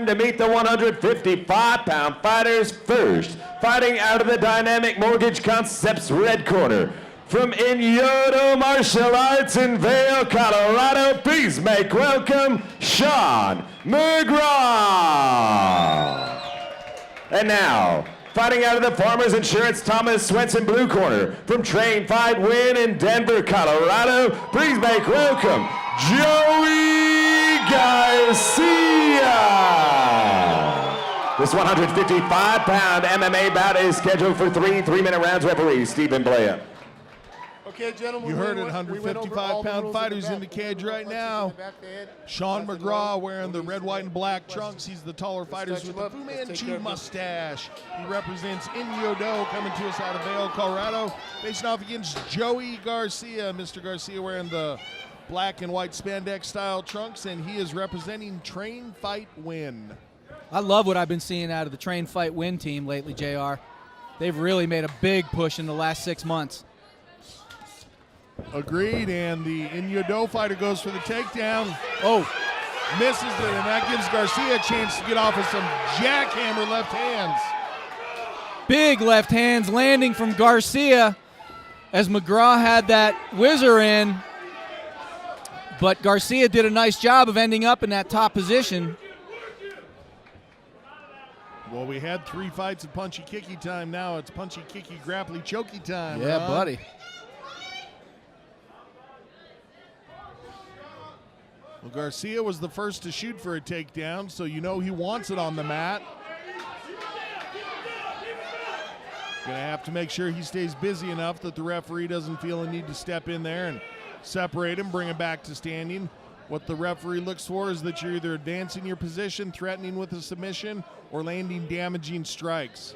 time to meet the 155-pound fighters. First, fighting out of the Dynamic Mortgage Concepts red corner, from Inyodo Martial Arts in Vail, Colorado, please make welcome Sean McGraw. And now, fighting out of the Farmers Insurance Thomas Swenson blue corner, from Train Fight Win in Denver, Colorado, please make welcome Joey Garcia. This 155-pound MMA bout is scheduled for three-minute rounds. Referee Stephen Blaya. Okay, gentlemen. You heard it, 155-pound fighters in the cage right now. Sean McGraw wearing the red, white, and black trunks. He's the taller fighters with the Fu Manchu mustache. He represents Inyodo, coming to us out of Vail, Colorado, facing off against Joey Garcia. Mr. Garcia wearing the black and white spandex-style trunks, and he is representing Train Fight Win. I love what I've been seeing out of the Train Fight Win team lately, JR. They've really made a big push in the last 6 months. Agreed, and the Inyodo fighter goes for the takedown. Oh, misses it, and that gives Garcia a chance to get off with some jackhammer left hands. big left hands landing from Garcia as McGraw had that whizzer in. But Garcia did a nice job of ending up in that top position. Well, we had 3 fights of punchy-kicky time. Now it's punchy-kicky, grapply-chokey time. Yeah, buddy. Well, Garcia was the first to shoot for a takedown, so you know he wants it on the mat. Gonna have to make sure he stays busy enough that the referee doesn't feel a need to step in there and separate him, bring him back to standing. What the referee looks for is that you're either advancing your position, threatening with a submission, or landing damaging strikes.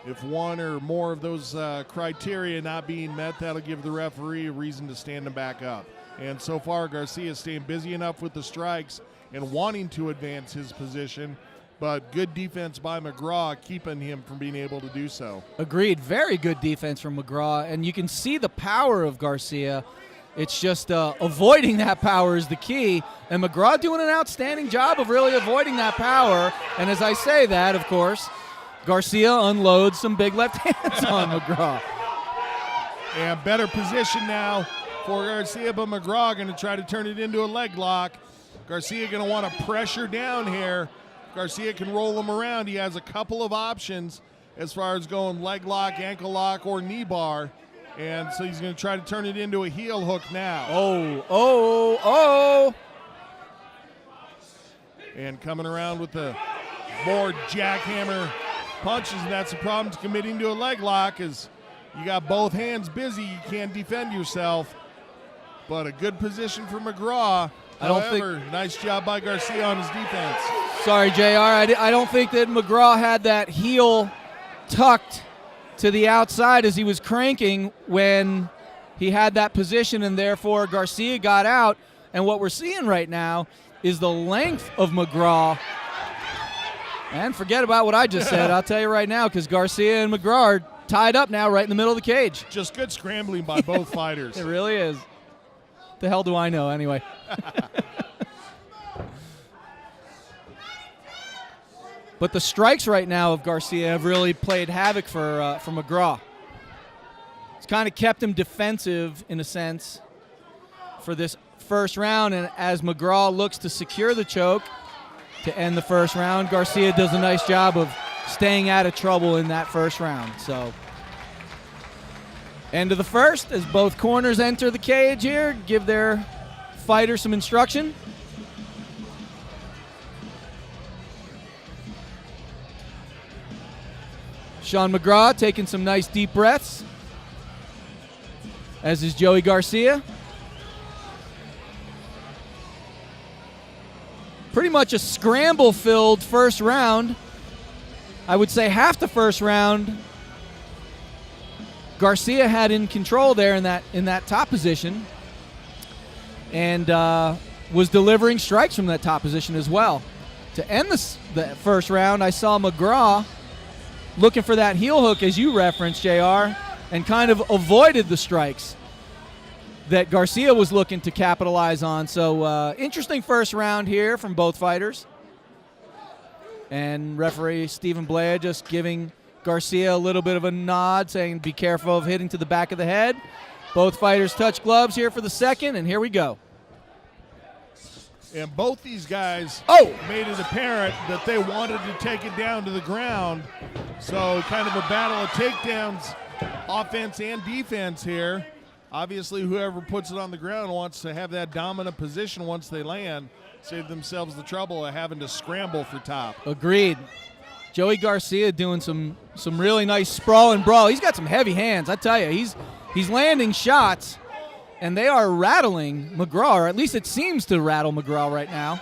If one or more of those criteria not being met, that'll give the referee a reason to stand him back up. And so far, Garcia is staying busy enough with the strikes and wanting to advance his position, but good defense by McGraw keeping him from being able to do so. Agreed. Very good defense from McGraw, and you can see the power of Garcia. It's just avoiding that power is the key, and McGraw doing an outstanding job of really avoiding that power. And as I say that, of course, Garcia unloads some big left hands on McGraw. And better position now for Garcia, but McGraw going to try to turn it into a leg lock. Garcia going to want to pressure down here. Garcia can roll him around. He has a couple of options as far as going leg lock, ankle lock, or knee bar. And so he's going to try to turn it into a heel hook now. Oh. And coming around with the more jackhammer punches, and that's the problem to committing to a leg lock is you got both hands busy. You can't defend yourself. But a good position for McGraw. However, nice job by Garcia on his defense. Sorry, JR. I don't think that McGraw had that heel tucked to the outside as he was cranking when he had that position, and therefore Garcia got out. And what we're seeing right now is the length of McGraw. And forget about what I just said. I'll tell you right now, because Garcia and McGraw are tied up now right in the middle of the cage. Just good scrambling by both fighters. It really is. The hell do I know anyway? But the strikes right now of Garcia have really played havoc for McGraw. It's kind of kept him defensive in a sense for this first round, and as McGraw looks to secure the choke to end the first round, Garcia does a nice job of staying out of trouble in that first round. So, end of the first as both corners enter the cage here, give their fighter some instruction. Sean McGraw taking some nice deep breaths, as is Joey Garcia. Pretty much a scramble-filled first round. I would say half the first round Garcia had in control there in that top position, and was delivering strikes from that top position as well. To end the first round, I saw McGraw looking for that heel hook, as you referenced, JR, and kind of avoided the strikes that Garcia was looking to capitalize on. So interesting first round here from both fighters. And referee Stephen Blea just giving Garcia a little bit of a nod, saying be careful of hitting to the back of the head. Both fighters touch gloves here for the second, and here we go. And both these guys made it apparent that they wanted to take it down to the ground. So kind of a battle of takedowns, offense and defense here. Obviously, whoever puts it on the ground wants to have that dominant position once they land, save themselves the trouble of having to scramble for top. Agreed. Joey Garcia doing some really nice sprawl and brawl. He's got some heavy hands, I tell you. He's landing shots, and they are rattling McGraw, or at least it seems to rattle McGraw right now.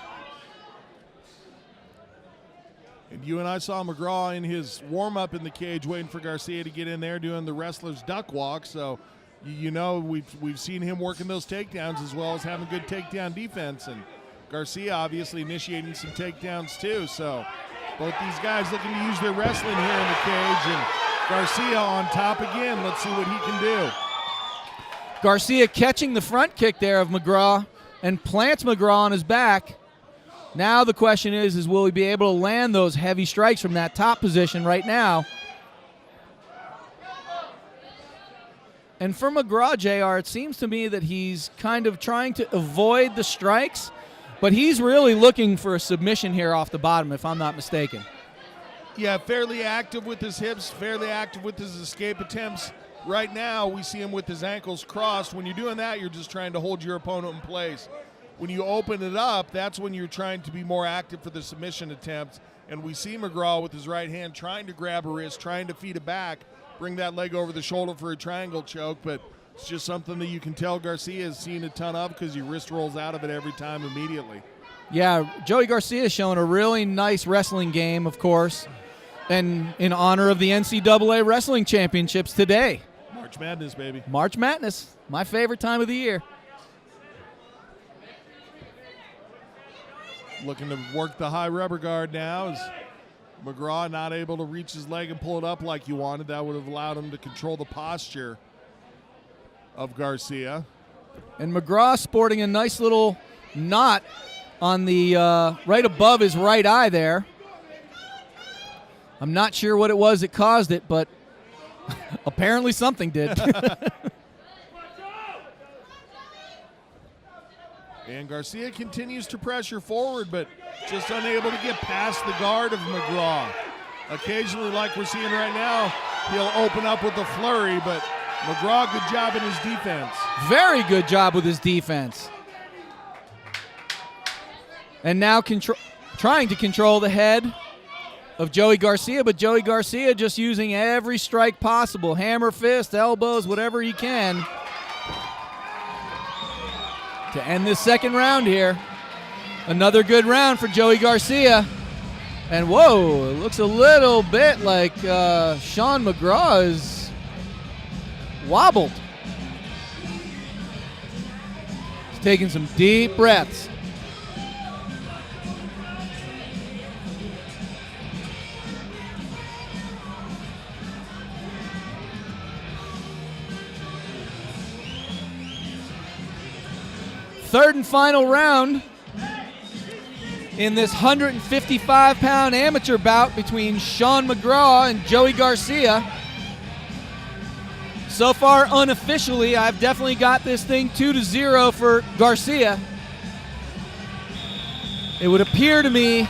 And you and I saw McGraw in his warm-up in the cage waiting for Garcia to get in there doing the wrestler's duck walk. So, you know, we've seen him working those takedowns as well as having good takedown defense. And Garcia obviously initiating some takedowns too. So both these guys looking to use their wrestling here in the cage. And Garcia on top again. Let's see what he can do. Garcia catching the front kick there of McGraw and plants McGraw on his back. Now the question is will he be able to land those heavy strikes from that top position right now? And for McGraw, JR, it seems to me that he's kind of trying to avoid the strikes, but he's really looking for a submission here off the bottom, if I'm not mistaken. Yeah, fairly active with his hips, fairly active with his escape attempts. Right now, we see him with his ankles crossed. When you're doing that, you're just trying to hold your opponent in place. When you open it up, that's when you're trying to be more active for the submission attempts. And we see McGraw with his right hand trying to grab a wrist, trying to feed it back, bring that leg over the shoulder for a triangle choke, but it's just something that you can tell Garcia has seen a ton of because he wrist rolls out of it every time immediately. Yeah, Joey Garcia is showing a really nice wrestling game, of course, and in honor of the NCAA Wrestling Championships today. March Madness, baby. March Madness, my favorite time of the year. Looking to work the high rubber guard now as McGraw not able to reach his leg and pull it up like he wanted. That would have allowed him to control the posture of Garcia. And McGraw sporting a nice little knot on the right above his right eye there. I'm not sure what it was that caused it, but apparently something did. And Garcia continues to pressure forward, but just unable to get past the guard of McGraw. Occasionally, like we're seeing right now, he'll open up with a flurry, but McGraw, good job in his defense. Very good job with his defense. And now trying to control the head of Joey Garcia, but Joey Garcia just using every strike possible, hammer, fist, elbows, whatever he can, to end this second round here. Another good round for Joey Garcia. And whoa, it looks a little bit like Sean McGraw is wobbled. He's taking some deep breaths. Third and final round in this 155-pound amateur bout between Sean McGraw and Joey Garcia. So far, unofficially, I've definitely got this thing 2-0 for Garcia. It would appear to me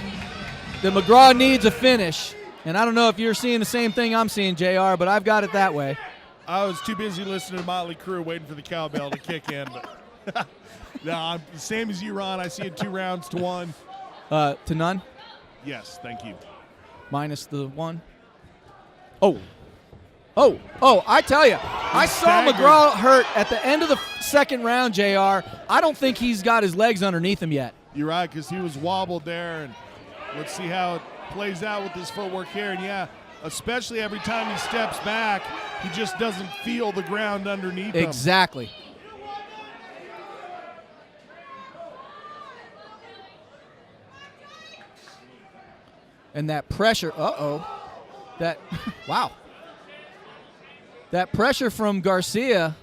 that McGraw needs a finish. And I don't know if you're seeing the same thing I'm seeing, JR, but I've got it that way. I was too busy listening to Motley Crue waiting for the cowbell to kick in. But no, I'm the same as you, Ron. I see it 2-1. To none? Yes, thank you. Minus the one. Oh, I tell you, I saw McGraw hurt at the end of the second round, JR. I don't think he's got his legs underneath him yet. You're right, because he was wobbled there, and let's see how it plays out with his footwork here. And yeah, especially every time he steps back, he just doesn't feel the ground underneath him. Exactly. And that pressure, wow. That pressure from Garcia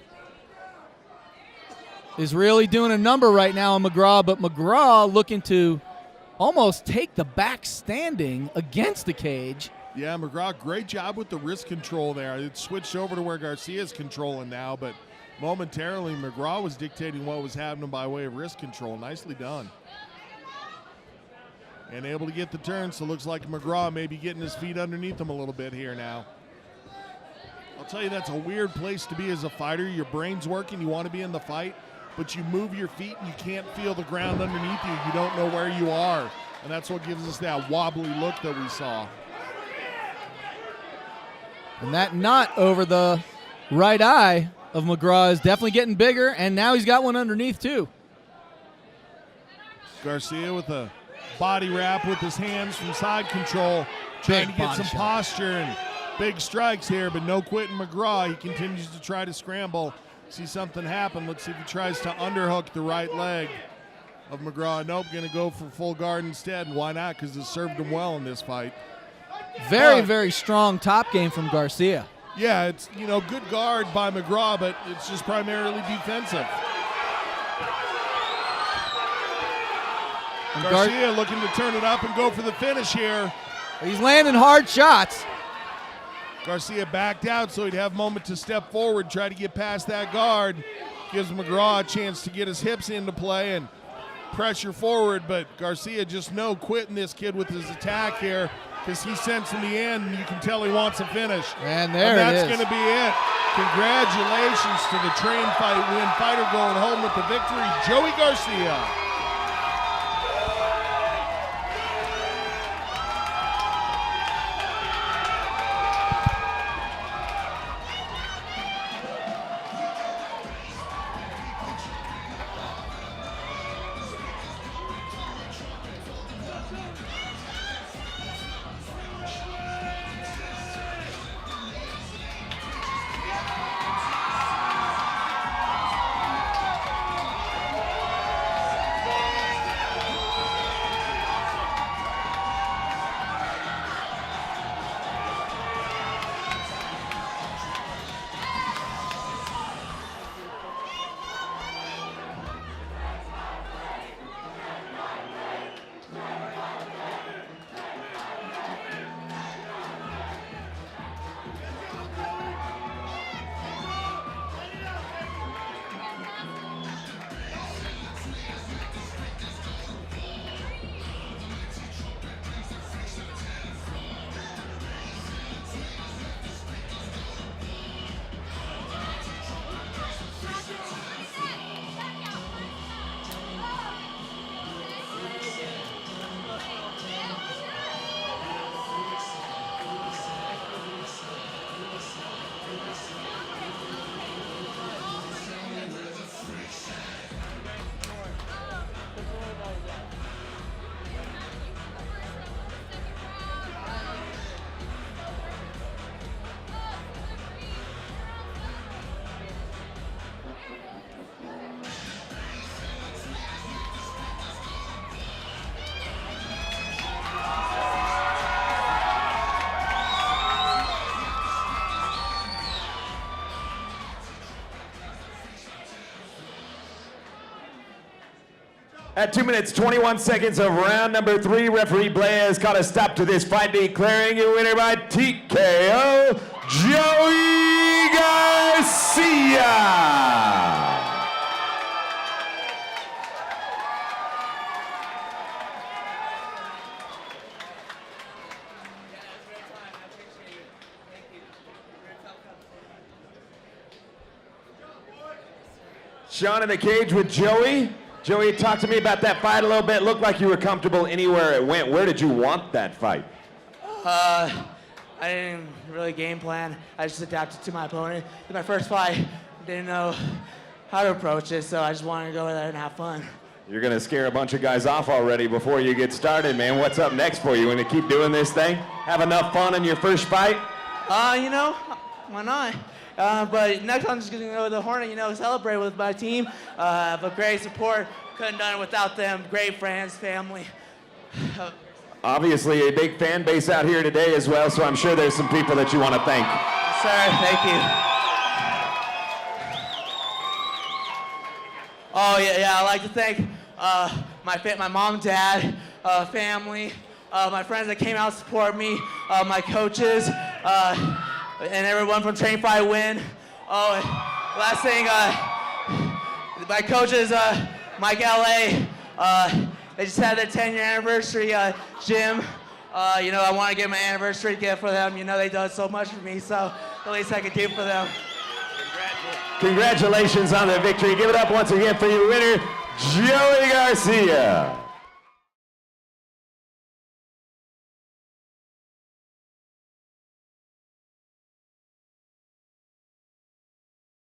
is really doing a number right now on McGraw, but McGraw looking to almost take the back standing against the cage. Yeah, McGraw, great job with the wrist control there. It switched over to where Garcia's controlling now, but momentarily McGraw was dictating what was happening by way of wrist control. Nicely done. And able to get the turn, so looks like McGraw may be getting his feet underneath him a little bit here now. I'll tell you, that's a weird place to be as a fighter. Your brain's working, you want to be in the fight, but you move your feet and you can't feel the ground underneath you. You don't know where you are, and that's what gives us that wobbly look that we saw. And that knot over the right eye of McGraw is definitely getting bigger, and now he's got one underneath too. Garcia with a body wrap with his hands from side control, trying to get some posture and big strikes here, but no quitting McGraw. He continues to try to scramble. See something happen. Let's see if he tries to underhook the right leg of McGraw. Nope, going to go for full guard instead. And why not? Because it served him well in this fight. Very strong top game from Garcia. Yeah, it's, good guard by McGraw, but it's just primarily defensive. And Garcia looking to turn it up and go for the finish here. He's landing hard shots. Garcia backed out so he'd have a moment to step forward, try to get past that guard. Gives McGraw a chance to get his hips into play and pressure forward, but Garcia just no quitting this kid with his attack here, because he sensed in the end, and you can tell he wants a finish. And that's going to be it. Congratulations to the train fight win fighter going home with the victory, Joey Garcia. At 2 minutes, 21 seconds of round number 3, referee Blair has called a stop to this fight, declaring your winner by TKO, Joey Garcia. Sean in the cage with Joey. Joey, talk to me about that fight a little bit. Looked like you were comfortable anywhere it went. Where did you want that fight? I didn't really game plan. I just adapted to my opponent. In my first fight, didn't know how to approach it, so I just wanted to go there and have fun. You're going to scare a bunch of guys off already before you get started, man. What's up next for you? Want to keep doing this thing? Have enough fun in your first fight? Why not? But next I'm just going to go to the Hornet, celebrate with my team. Have a great support. Couldn't have done it without them. Great friends, family. Obviously a big fan base out here today as well, so I'm sure there's some people that you want to thank. Yes, sir, thank you. Oh, yeah, I'd like to thank my mom, dad, family, my friends that came out to support me, my coaches, and everyone from Train Fry Win. Oh, last thing, my coaches, Mike LA, they just had their 10-year anniversary gym. I want to give them an anniversary gift for them. They done so much for me, so the least I could do for them. Congratulations on the victory. Give it up once again for your winner, Joey Garcia.